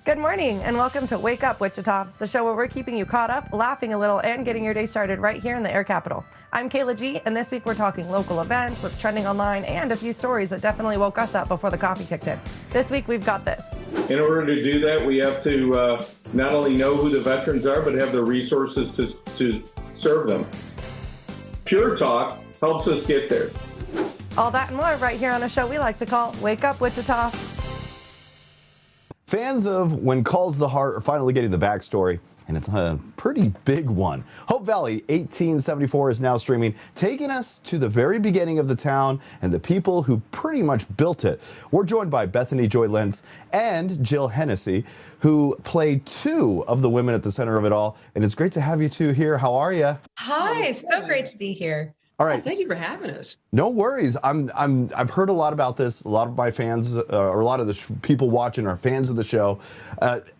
Good morning and welcome to Wake Up Wichita, the show where we're keeping you caught up, laughing a little, and getting your day started right here in the Air Capital. I'm Kayla G, and this week we're talking local events, what's trending online, and a few stories that definitely woke us up before the coffee kicked in. This week we've got this. In order to do that, we have to not only know who the veterans are, but have the resources to serve them. Pure talk helps us get there. All that and more right here on a show we like to call Wake Up Wichita. Fans of When Calls the Heart are finally getting the backstory, and it's a pretty big one. Hope Valley 1874 is now streaming, taking us to the very beginning of the town and the people who pretty much built it. We're joined by Bethany Joy Lenz and Jill Hennessy, who played two of the women at the center of it all. And it's great to have you two here. How are you? Hi, so great to be here. All right. Thank you for having us. No worries. I've heard a lot about this. A lot of my fans, or a lot of the people watching, are fans of the show.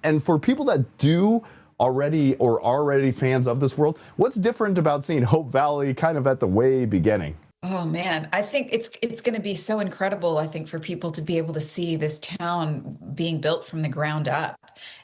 And for people that do already or are already fans of this world, what's different about seeing Hope Valley kind of at the way beginning? Oh man, I think it's going to be so incredible. I think for people to be able to see this town being built from the ground up.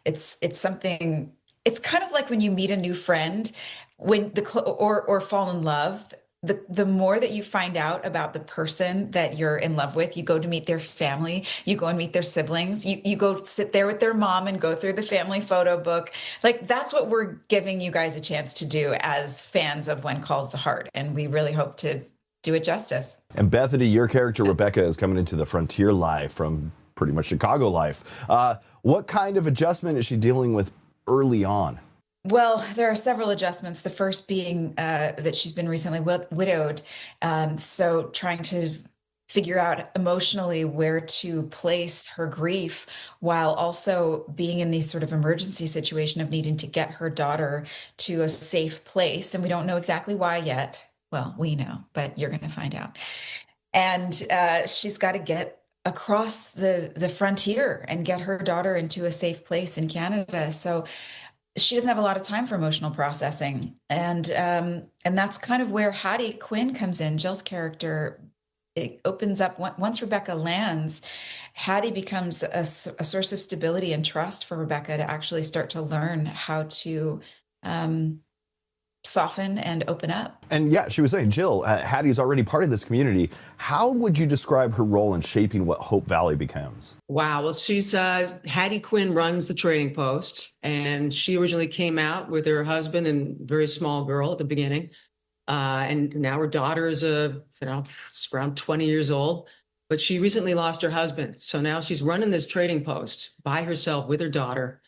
It's something. It's kind of like when you meet a new friend, or fall in love. The more that you find out about the person that you're in love with, you go to meet their family, you go and meet their siblings, you go sit there with their mom and go through the family photo book. Like, that's what we're giving you guys a chance to do as fans of When Calls the Heart. And we really hope to do it justice. And Bethany, your character, Rebecca, is coming into the frontier life from pretty much Chicago life. What kind of adjustment is she dealing with early on? Well, there are several adjustments. The first being that she's been recently widowed. So trying to figure out emotionally where to place her grief while also being in this sort of emergency situation of needing to get her daughter to a safe place. And we don't know exactly why yet. Well, we know, but you're going to find out. And she's got to get across the frontier and get her daughter into a safe place in Canada. So she doesn't have a lot of time for emotional processing. And that's kind of where Hattie Quinn comes in. Jill's character, it opens up once Rebecca lands. Hattie becomes a source of stability and trust for Rebecca to actually start to learn how to soften and open up. And yeah, she was saying, Jill, Hattie's already part of this community. How would you describe her role in shaping what Hope Valley becomes? Wow. Well, she's Hattie Quinn runs the trading post, and she originally came out with her husband and very small girl at the beginning. And now her daughter is around 20 years old, but she recently lost her husband. So now she's running this trading post by herself with her daughter.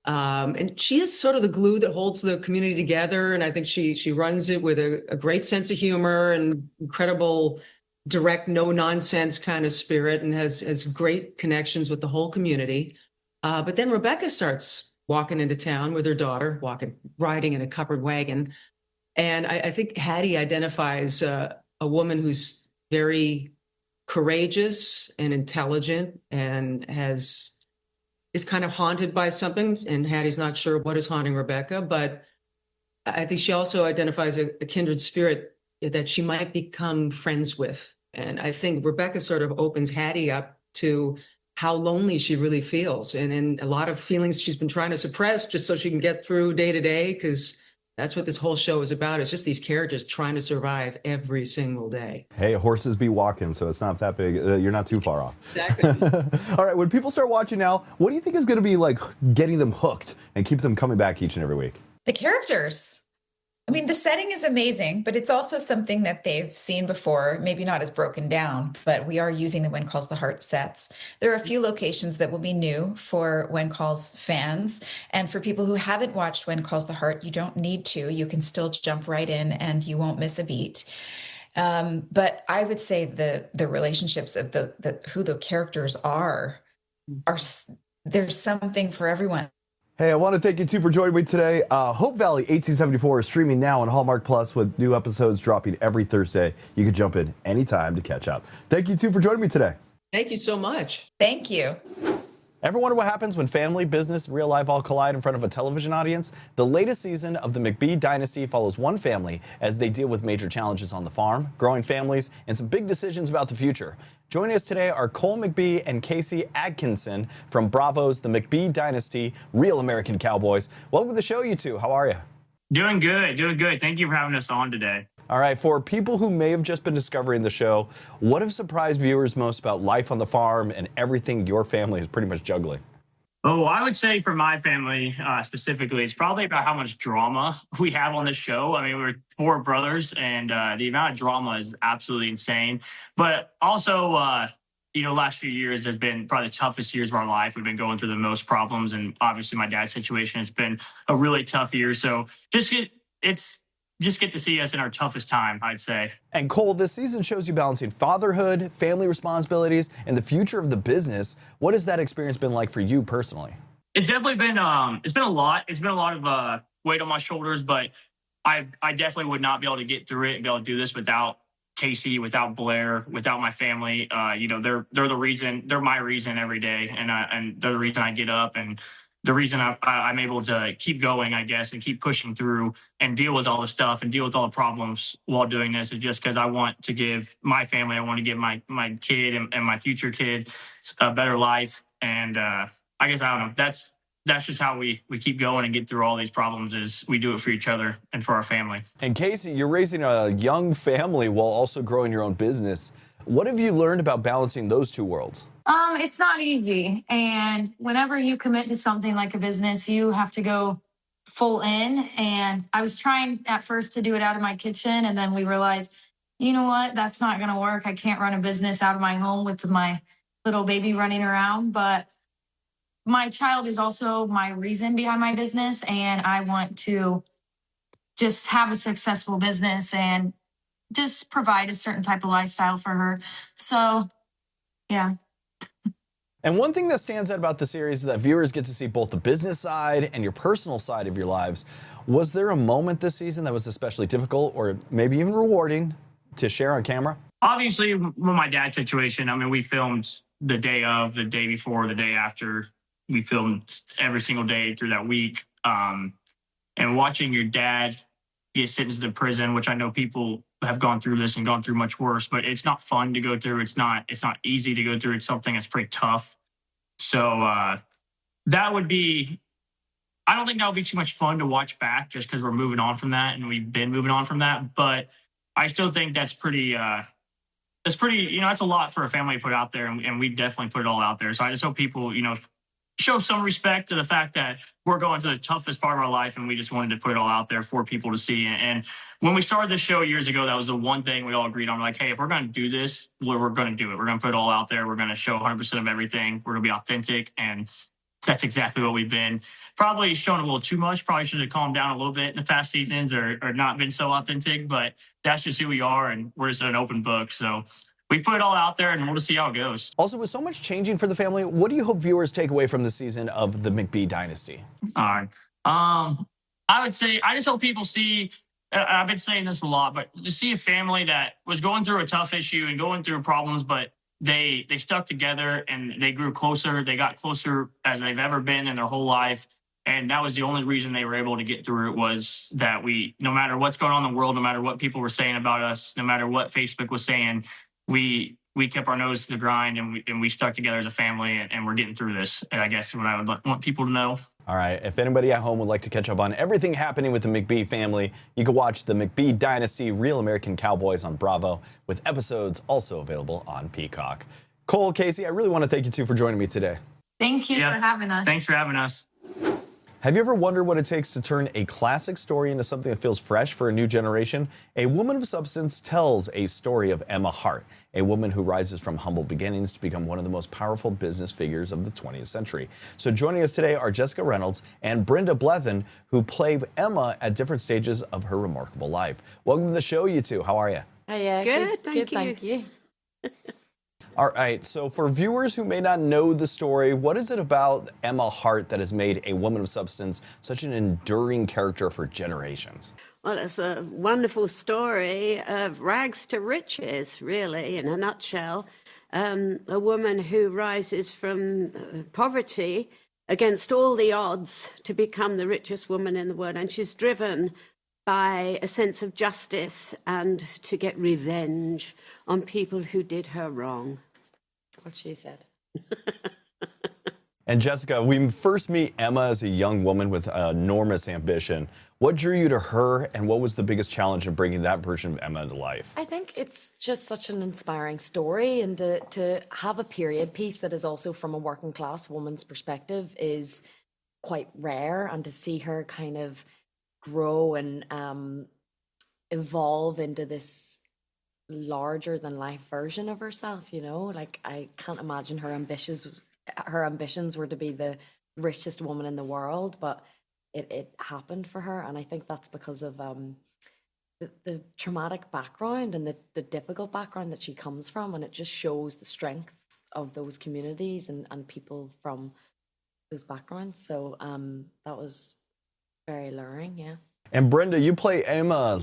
And she is sort of the glue that holds the community together. And I think she runs it with a great sense of humor and incredible, direct, no nonsense kind of spirit, and has great connections with the whole community. But then Rebecca starts walking into town with her daughter, riding in a covered wagon. And I think Hattie identifies a woman who's very courageous and intelligent and is kind of haunted by something, and Hattie's not sure what is haunting Rebecca, but I think she also identifies a kindred spirit that she might become friends with. And I think Rebecca sort of opens Hattie up to how lonely she really feels, and a lot of feelings she's been trying to suppress just so she can get through day to day, because that's what this whole show is about. It's just these characters trying to survive every single day. Hey, horses be walking, so it's not that big. You're not too far off. Exactly. All right, when people start watching now, what do you think is going to be like getting them hooked and keep them coming back each and every week? The characters. I mean, the setting is amazing, but it's also something that they've seen before, maybe not as broken down, but we are using the When Calls the Heart sets. There are a few locations that will be new for When Calls fans. And for people who haven't watched When Calls the Heart, you don't need to. You can still jump right in and you won't miss a beat. But I would say the relationships of who the characters are there's something for everyone. Hey, I want to thank you two for joining me today. Hope Valley 1874 is streaming now on Hallmark Plus with new episodes dropping every Thursday. You can jump in anytime to catch up. Thank you two for joining me today. Thank you so much. Thank you. Ever wonder what happens when family, business, real life all collide in front of a television audience? The latest season of the McBee Dynasty follows one family as they deal with major challenges on the farm, growing families, and some big decisions about the future. Joining us today are Cole McBee and Kacie Atkison from Bravo's The McBee Dynasty, Real American Cowboys. Welcome to the show, you two. How are you? Doing good, doing good. Thank you for having us on today. All right, for people who may have just been discovering the show, what have surprised viewers most about life on the farm and everything your family is pretty much juggling? Oh, I would say for my family specifically, it's probably about how much drama we have on the show. I mean, we're 4 brothers, and the amount of drama is absolutely insane. But also, last few years has been probably the toughest years of our life. We've been going through the most problems, and obviously my dad's situation has been a really tough year. So just get to see us in our toughest time, I'd say. And Cole, this season shows you balancing fatherhood, family responsibilities, and the future of the business. What has that experience been like for you personally? It's definitely been it's been a lot. It's been a lot of weight on my shoulders, but I definitely would not be able to get through it and be able to do this without Kacie, without Blair, without my family. They're the reason. They're my reason every day, and they're the reason I get up, and the reason I'm able to keep going, I guess, and keep pushing through and deal with all the stuff and deal with all the problems while doing this is just because I want to give my family, I want to give my kid and my future kid a better life. And I guess, I don't know, that's just how we keep going and get through all these problems is we do it for each other and for our family. And Kacie, you're raising a young family while also growing your own business. What have you learned about balancing those two worlds? It's not easy. And whenever you commit to something like a business, you have to go full in. And I was trying at first to do it out of my kitchen. And then we realized, you know what, that's not going to work. I can't run a business out of my home with my little baby running around. But my child is also my reason behind my business. And I want to just have a successful business and just provide a certain type of lifestyle for her. So, yeah. And one thing that stands out about the series is that viewers get to see both the business side and your personal side of your lives. Was there a moment this season that was especially difficult or maybe even rewarding to share on camera? Obviously, with my dad's situation, I mean, we filmed the day of, the day before, the day after. We filmed every single day through that week. And watching your dad get sentenced to prison, which I know people have gone through this and gone through much worse, but it's not fun to go through. It's not easy to go through. It's something that's pretty tough. So that would be, I don't think that would be too much fun to watch back just because we're moving on from that and we've been moving on from that. But I still think that's pretty, that's a lot for a family to put out there, and we definitely put it all out there. So I just hope people, show some respect to the fact that we're going through the toughest part of our life, and we just wanted to put it all out there for people to see. And when we started the show years ago, that was the one thing we all agreed on. We're like, hey, if we're going to do this, we're going to do it. We're going to put it all out there. We're going to show 100% of everything. We're going to be authentic. And that's exactly what we've been. Probably shown a little too much. Probably should have calmed down a little bit in the past seasons or not been so authentic. But that's just who we are, and we're just an open book. So we put it all out there, and we'll just see how it goes. Also, with so much changing for the family, what do you hope viewers take away from the season of the McBee Dynasty? All right. I would say I just hope people see, I've been saying this a lot, but to see a family that was going through a tough issue and going through problems, but they stuck together and they grew closer. They got closer as they've ever been in their whole life. And that was the only reason they were able to get through it, was that no matter what's going on in the world, no matter what people were saying about us, no matter what Facebook was saying, we kept our nose to the grind, and we stuck together as a family, and we're getting through this. And I guess what I would want people to know. All right. If anybody at home would like to catch up on everything happening with the McBee family, you can watch the McBee Dynasty, Real American Cowboys on Bravo, with episodes also available on Peacock. Cole, Kacie, I really want to thank you two for joining me today. Thank you for having us. Thanks for having us. Have you ever wondered what it takes to turn a classic story into something that feels fresh for a new generation? A Woman of Substance tells a story of Emma Hart, a woman who rises from humble beginnings to become one of the most powerful business figures of the 20th century. So joining us today are Jessica Reynolds and Brenda Blethyn, who play Emma at different stages of her remarkable life. Welcome to the show, you two. How are you? Good, thank you. All right, so for viewers who may not know the story, what is it about Emma Hart that has made a Woman of Substance such an enduring character for generations? Well, it's a wonderful story of rags to riches, really, in a nutshell. A woman who rises from poverty against all the odds to become the richest woman in the world. And she's driven by a sense of justice and to get revenge on people who did her wrong. what she said. And Jessica, we first meet Emma as a young woman with enormous ambition. What drew you to her, and what was the biggest challenge in bringing that version of Emma to life? I think it's just such an inspiring story, and to have a period piece that is also from a working class woman's perspective is quite rare, and to see her kind of grow and evolve into this larger than life version of herself, you know, like I can't imagine her ambitions were to be the richest woman in the world, but it happened for her. And I think that's because of the traumatic background and the difficult background that she comes from. And it just shows the strength of those communities and people from those backgrounds. So that was very alluring, yeah. And Brenda, you play Emma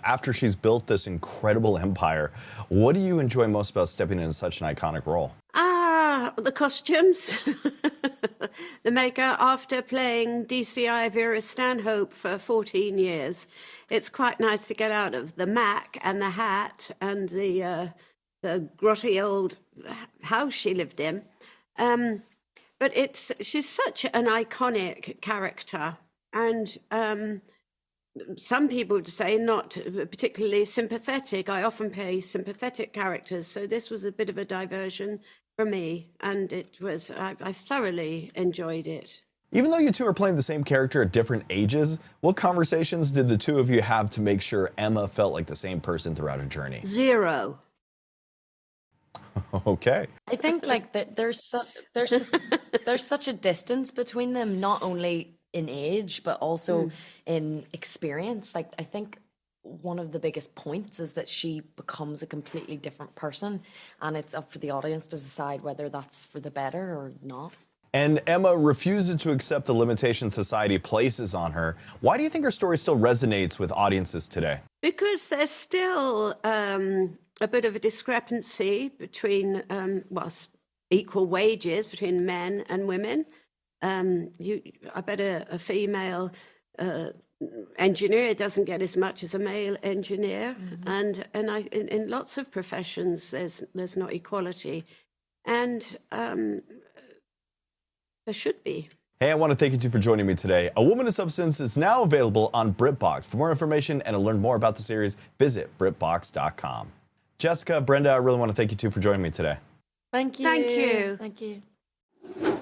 after she's built this incredible empire. What do you enjoy most about stepping into such an iconic role? The costumes, the makeup. After playing DCI Vera Stanhope for 14 years, it's quite nice to get out of the Mac and the hat and the grotty old house she lived in. But she's such an iconic character, and some people would say not particularly sympathetic. I often play sympathetic characters, so this was a bit of a diversion for me, and I thoroughly enjoyed it. Even though you two are playing the same character at different ages, what conversations did the two of you have to make sure Emma felt like the same person throughout her journey? Zero. Okay. I think like there's such a distance between them, not only in age but also in experience. Like I think one of the biggest points is that she becomes a completely different person, and it's up for the audience to decide whether that's for the better or not. And Emma refuses to accept the limitations society places on her. Why do you think her story still resonates with audiences today? Because there's still a bit of a discrepancy between, equal wages between men and women. I bet a female engineer doesn't get as much as a male engineer, and in lots of professions there's not equality, and there should be. Hey, I want to thank you two for joining me today. A Woman of Substance is now available on BritBox. For more information and to learn more about the series, visit BritBox.com. Jessica, Brenda, I really want to thank you two for joining me today. Thank you. Thank you. Thank you.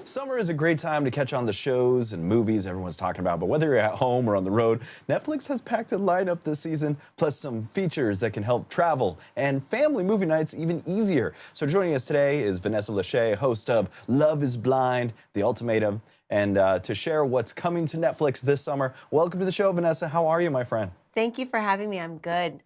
Summer is a great time to catch on the shows and movies everyone's talking about, but whether you're at home or on the road, Netflix has packed a lineup this season, plus some features that can help travel and family movie nights even easier. So joining us today is Vanessa Lachey, host of Love is Blind, The Ultimatum, and to share what's coming to Netflix this summer. Welcome to the show, Vanessa. How are you, my friend? Thank you for having me. I'm good.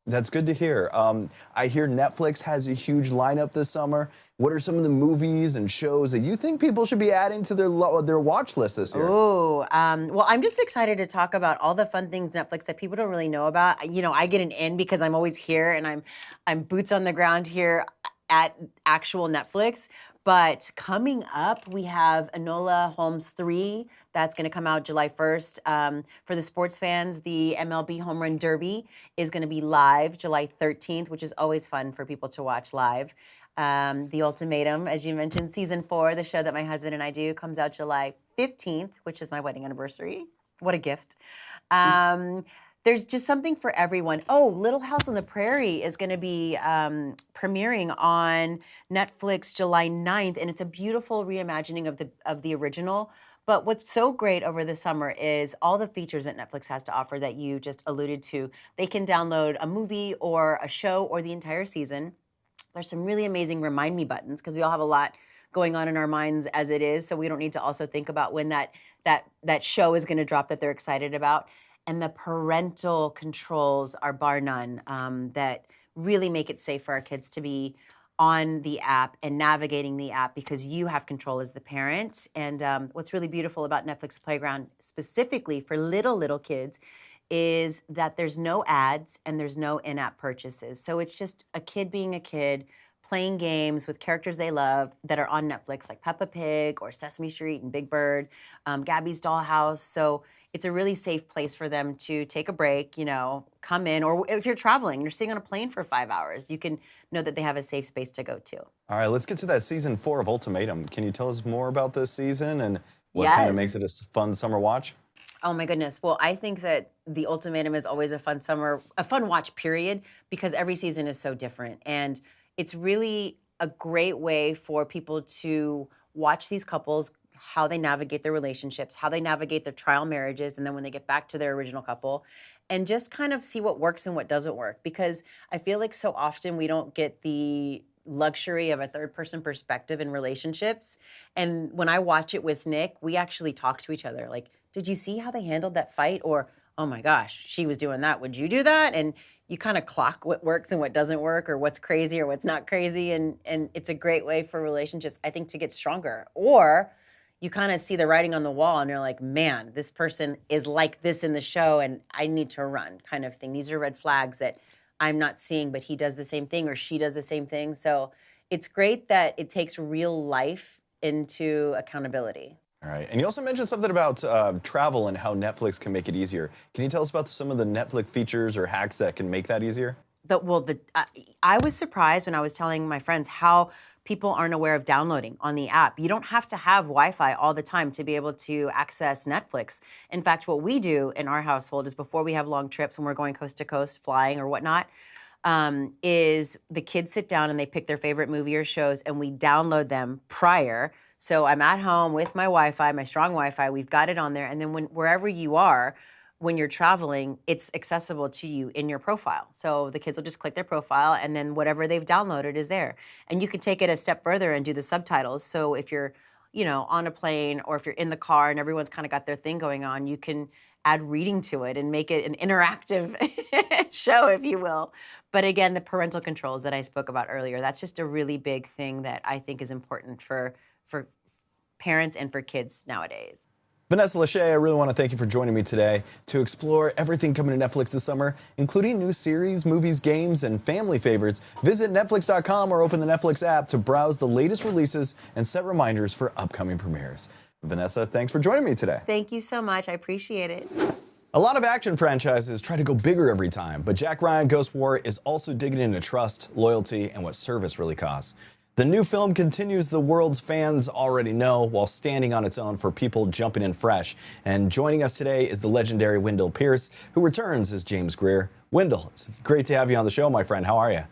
That's good to hear. I hear Netflix has a huge lineup this summer. What are some of the movies and shows that you think people should be adding to their watch list this year? Ooh, well, I'm just excited to talk about all the fun things Netflix that people don't really know about. You know, I get an in because I'm always here and I'm boots on the ground here at actual Netflix. But coming up, we have Enola Holmes 3. That's going to come out July 1st. For the sports fans, the MLB Home Run Derby is going to be live July 13th, which is always fun for people to watch live. The Ultimatum, as you mentioned, season 4, the show that my husband and I do, comes out July 15th, which is my wedding anniversary. What a gift. There's just something for everyone. Oh, Little House on the Prairie is going to be premiering on Netflix July 9th, and it's a beautiful reimagining of the original. But what's so great over the summer is all the features that Netflix has to offer that you just alluded to. They can download a movie or a show or the entire season. There's some really amazing remind me buttons because we all have a lot going on in our minds as it is, so we don't need to also think about when that show is going to drop that they're excited about. And the parental controls are bar none that really make it safe for our kids to be on the app and navigating the app because you have control as the parent. And what's really beautiful about Netflix Playground specifically for little kids is that there's no ads and there's no in-app purchases. So it's just a kid being a kid, playing games with characters they love that are on Netflix, like Peppa Pig or Sesame Street and Big Bird, Gabby's Dollhouse. So it's a really safe place for them to take a break, come in, or if you're traveling, you're sitting on a plane for 5 hours, you can know that they have a safe space to go to. All right, let's get to that season 4 of Ultimatum. Can you tell us more about this season and what kind of makes it a fun summer watch? Oh my goodness. Well, I think that The Ultimatum is always a fun watch period, because every season is so different. And it's really a great way for people to watch these couples, how they navigate their relationships, how they navigate their trial marriages, and then when they get back to their original couple, and just kind of see what works and what doesn't work. Because I feel like so often we don't get the luxury of a third person perspective in relationships. And when I watch it with Nick, we actually talk to each other. Like, did you see how they handled that fight? Or, oh my gosh, she was doing that. Would you do that? And you kind of clock what works and what doesn't work, or what's crazy or what's not crazy. And it's a great way for relationships, I think, to get stronger. Or you kind of see the writing on the wall and you're like, man, this person is like this in the show and I need to run, kind of thing. These are red flags that I'm not seeing, but he does the same thing or she does the same thing. So it's great that it takes real life into accountability. All right, and you also mentioned something about travel and how Netflix can make it easier. Can you tell us about some of the Netflix features or hacks that can make that easier? I was surprised when I was telling my friends how people aren't aware of downloading on the app. You don't have to have Wi-Fi all the time to be able to access Netflix. In fact, what we do in our household is, before we have long trips when we're going coast to coast, flying or whatnot, is the kids sit down and they pick their favorite movie or shows, and we download them prior. So I'm at home with my Wi-Fi, my strong Wi-Fi, we've got it on there, and then wherever you are, when you're traveling, it's accessible to you in your profile. So the kids will just click their profile, and then whatever they've downloaded is there. And you can take it a step further and do the subtitles. So if you're, on a plane, or if you're in the car and everyone's kind of got their thing going on, you can add reading to it and make it an interactive show, if you will. But again, the parental controls that I spoke about earlier, that's just a really big thing that I think is important for parents and for kids nowadays. Vanessa Lachey, I really want to thank you for joining me today to explore everything coming to Netflix this summer, including new series, movies, games, and family favorites. Visit Netflix.com or open the Netflix app to browse the latest releases and set reminders for upcoming premieres. Vanessa, thanks for joining me today. Thank you so much. I appreciate it. A lot of action franchises try to go bigger every time, but Jack Ryan Ghost War is also digging into trust, loyalty, and what service really costs. The new film continues the world's fans already know, while standing on its own for people jumping in fresh. And joining us today is the legendary Wendell Pierce, who returns as James Greer. Wendell, it's great to have you on the show, my friend. How are you?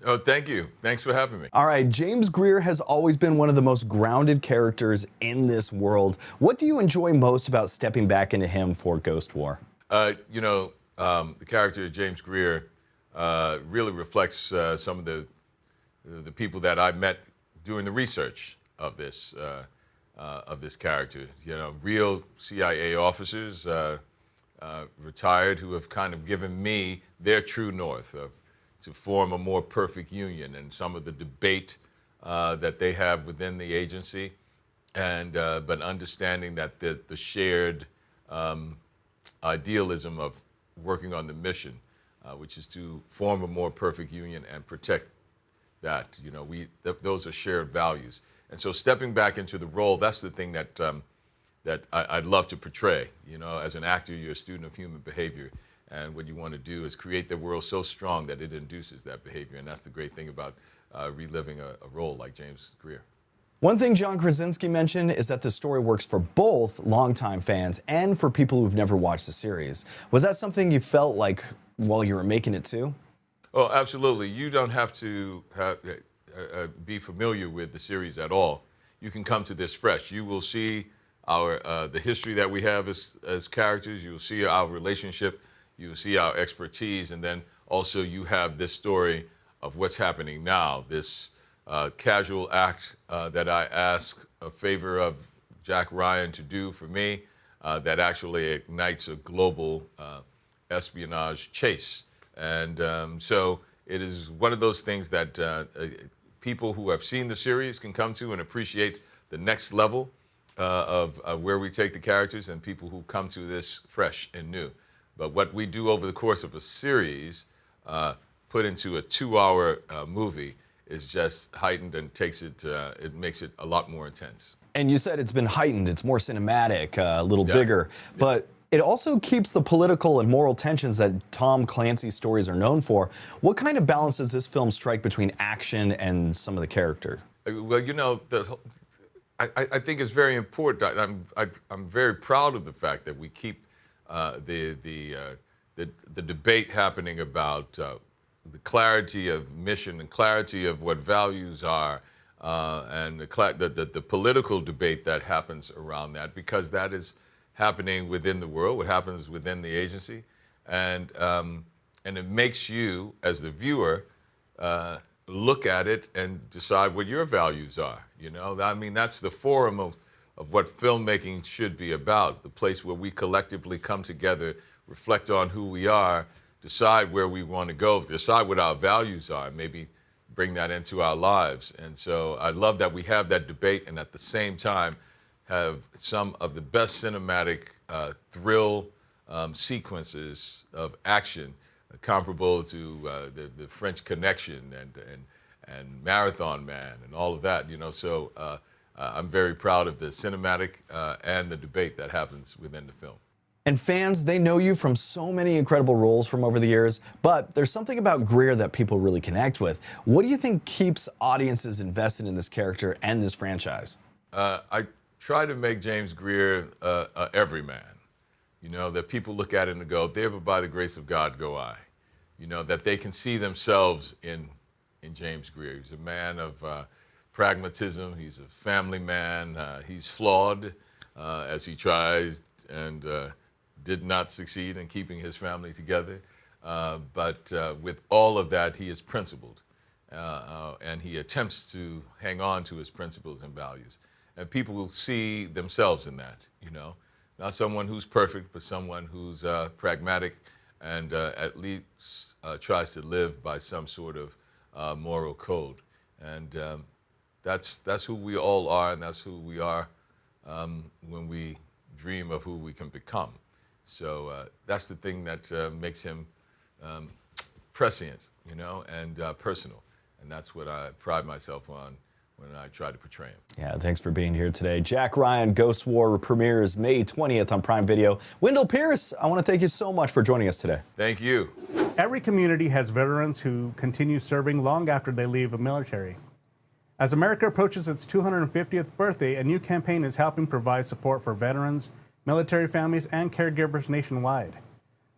Oh, thank you. Thanks for having me. All right, James Greer has always been one of the most grounded characters in this world. What do you enjoy most about stepping back into him for Ghost War? The character of James Greer really reflects some of the people that I met doing the research of this character. Real CIA officers, retired, who have kind of given me their true north to form a more perfect union, and some of the debate that they have within the agency, and but understanding that the shared idealism of working on the mission, which is to form a more perfect union and protect that. Those are shared values. And so stepping back into the role, that's the thing that I'd love to portray. As an actor, you're a student of human behavior. And what you want to do is create the world so strong that it induces that behavior. And that's the great thing about reliving a role like James Greer. One thing John Krasinski mentioned is that the story works for both longtime fans and for people who've never watched the series. Was that something you felt like while you were making it too? Oh, absolutely. You don't have to be familiar with the series at all. You can come to this fresh. You will see the history that we have as characters. You will see our relationship. You will see our expertise. And then also you have this story of what's happening now, this casual act that I ask a favor of Jack Ryan to do for me that actually ignites a global espionage chase. And so it is one of those things that people who have seen the series can come to and appreciate the next level of where we take the characters, and people who come to this fresh and new. But what we do over the course of a series, put into a 2-hour movie, is just heightened and takes it. It makes it a lot more intense. And you said it's been heightened. It's more cinematic, a little bigger, but it also keeps the political and moral tensions that Tom Clancy's stories are known for. What kind of balance does this film strike between action and some of the character? Well, you know, I think it's very important. I'm very proud of the fact that we keep the debate happening about the clarity of mission and clarity of what values are, and the political debate that happens around that, because that is happening within the world, what happens within the agency, and it makes you, as the viewer, look at it and decide what your values are. You know, I mean, that's the forum of what filmmaking should be about, the place where we collectively come together, reflect on who we are, decide where we want to go, decide what our values are, maybe bring that into our lives. And so I love that we have that debate, and at the same time have some of the best cinematic thrill sequences of action comparable to the French Connection and Marathon Man and all of that. You know, so I'm very proud of the cinematic and the debate that happens within the film. And fans, they know you from so many incredible roles from over the years, but there's something about Greer that people really connect with. What do you think keeps audiences invested in this character and this franchise? I try to make James Greer a everyman. You know, that people look at it and go, there but by the grace of God go I. You know, that they can see themselves in James Greer. He's a man of pragmatism. He's a family man. He's flawed as he tries and did not succeed in keeping his family together. But with all of that, he is principled. And he attempts to hang on to his principles and values. And people will see themselves in that, you know. Not someone who's perfect, but someone who's pragmatic and at least tries to live by some sort of moral code. And that's who we all are, and that's who we are when we dream of who we can become. So that's the thing that makes him prescient, you know, and personal. And that's what I pride myself on when I try to portray him. Yeah, thanks for being here today. Jack Ryan, Ghost War premieres May 20th on Prime Video. Wendell Pierce, I want to thank you so much for joining us today. Thank you. Every community has veterans who continue serving long after they leave the military. As America approaches its 250th birthday, a new campaign is helping provide support for veterans, military families, and caregivers nationwide.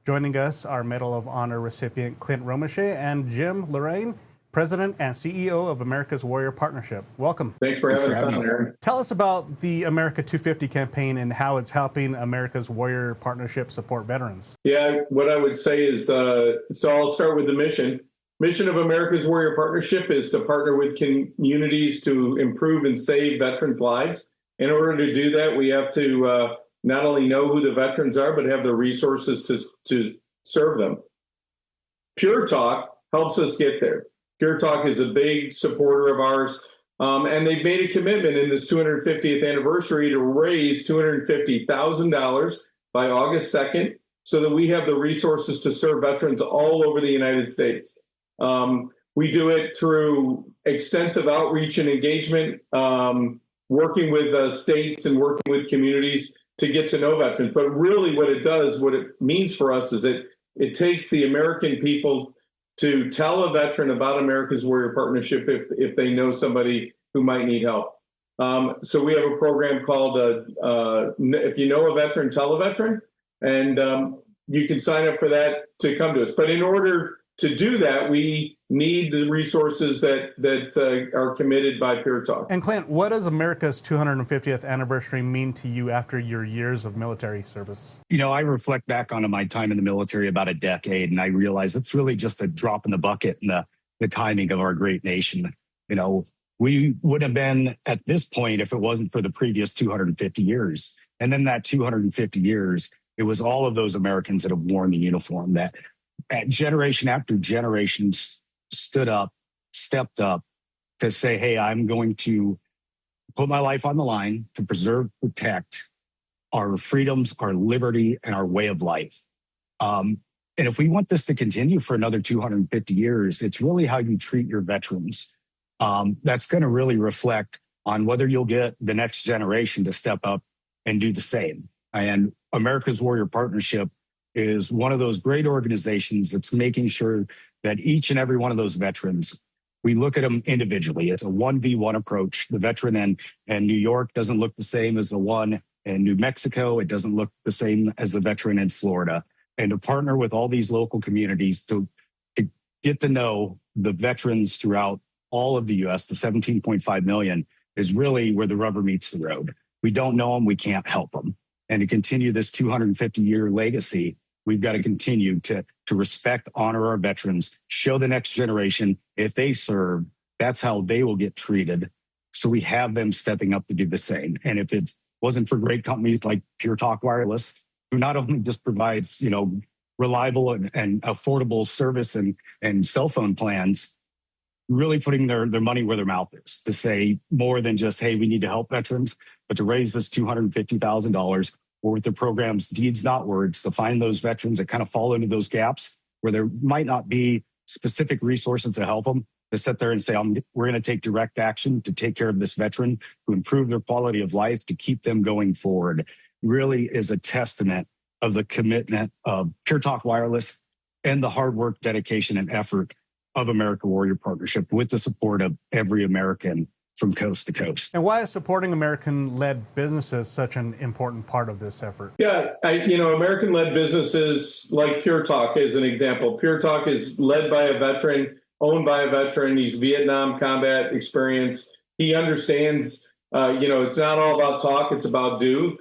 Joining us are Medal of Honor recipient Clint Romesha and Lorraine, President and CEO of America's Warrior Partnership. Welcome. Thanks for having us on, Aaron. Tell us about the America 250 campaign and how it's helping America's Warrior Partnership support veterans. Yeah, what I would say is, so I'll start with the mission. Mission of America's Warrior Partnership is to partner with communities to improve and save veterans' lives. In order to do that, we have to not only know who the veterans are, but have the resources to serve them. Pure Talk helps us get there. Pure Talk is a big supporter of ours, and they've made a commitment in this 250th anniversary to raise $250,000 by August 2nd so that we have the resources to serve veterans all over the United States. We do it through extensive outreach and engagement, working with states and working with communities to get to know veterans. But really what it does, what it means for us is that it takes the American people to tell a veteran about America's Warrior Partnership if they know somebody who might need help. So we have a program called If You Know a Veteran, Tell a Veteran, and you can sign up for that to come to us. But in order to do that, we need the resources that are committed by Pure Talk. And Clint, what does America's 250th anniversary mean to you after your years of military service? You know, I reflect back on my time in the military about a decade, and I realize it's really just a drop in the bucket in the timing of our great nation. You know, we would have been at this point if it wasn't for the previous 250 years. And then that 250 years, it was all of those Americans that have worn the uniform that generation after generation stood up, stepped up to say, hey, I'm going to put my life on the line to preserve, protect our freedoms, our liberty, and our way of life. And if we want this to continue for another 250 years, it's really how you treat your veterans. that's going to really reflect on whether you'll get the next generation to step up and do the same. And America's Warrior Partnership is one of those great organizations that's making sure that each and every one of those veterans, we look at them individually. It's a 1v1 approach. The veteran in New York doesn't look the same as the one in New Mexico. It doesn't look the same as the veteran in Florida. And to partner with all these local communities to get to know the veterans throughout all of the U.S., the 17.5 million, is really where the rubber meets the road. We don't know them, we can't help them. And to continue this 250-year legacy, we've got to continue to respect, honor our veterans, show the next generation if they serve, that's how they will get treated. So we have them stepping up to do the same. And if it wasn't for great companies like Pure Talk Wireless, who not only just provides, reliable and affordable service and cell phone plans, really putting their money where their mouth is to say more than just, hey, we need to help veterans, but to raise this $250,000 or with the program's deeds, not words, to find those veterans that kind of fall into those gaps where there might not be specific resources to help them, to sit there and say, we're going to take direct action to take care of this veteran, to improve their quality of life, to keep them going forward, really is a testament of the commitment of Pure Talk Wireless and the hard work, dedication, and effort of America Warrior Partnership with the support of every American from coast to coast. And why is supporting American-led businesses such an important part of this effort? Yeah, American-led businesses like Pure Talk is an example. Pure Talk is led by a veteran, owned by a veteran. He's Vietnam combat experience. He understands, it's not all about talk, it's about doing.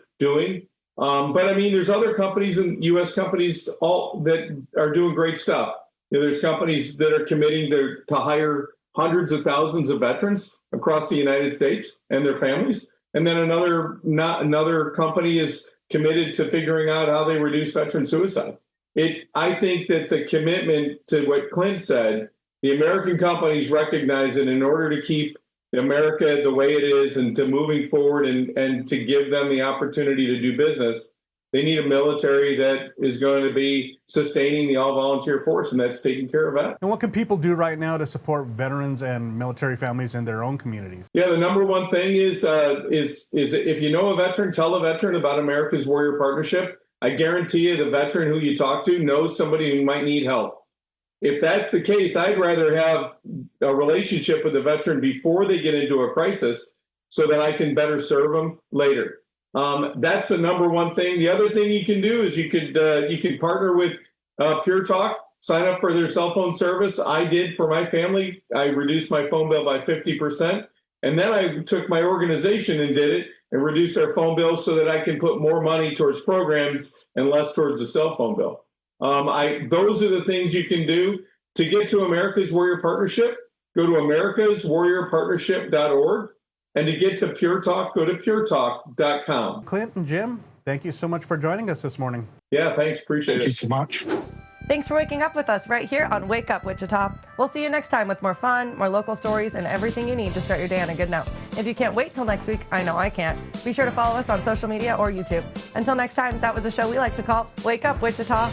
But there's other companies and U.S. companies all that are doing great stuff. There's companies that are committing to hire hundreds of thousands of veterans across the United States and their families. And then another company is committed to figuring out how they reduce veteran suicide. I think that the commitment to what Clint said, the American companies recognize that in order to keep America the way it is and to moving forward and to give them the opportunity to do business, they need a military that is going to be sustaining the all-volunteer force, and that's taking care of that. And what can people do right now to support veterans and military families in their own communities? Yeah, the number one thing is if you know a veteran, tell a veteran about America's Warrior Partnership. I guarantee you the veteran who you talk to knows somebody who might need help. If that's the case, I'd rather have a relationship with the veteran before they get into a crisis so that I can better serve them later. That's the number one thing. The other thing you can do is you could partner with Pure Talk, sign up for their cell phone service. I did for my family. I reduced my phone bill by 50%. And then I took my organization and did it and reduced our phone bill so that I can put more money towards programs and less towards the cell phone bill. Those are the things you can do. To get to America's Warrior Partnership, go to americaswarriorpartnership.org. And to get to Pure Talk, go to puretalk.com. Clint and Jim, thank you so much for joining us this morning. Yeah, thanks. Appreciate it. Thank you so much. Thanks for waking up with us right here on Wake Up Wichita. We'll see you next time with more fun, more local stories, and everything you need to start your day on a good note. If you can't wait till next week, I know I can't. Be sure to follow us on social media or YouTube. Until next time, that was a show we like to call Wake Up Wichita.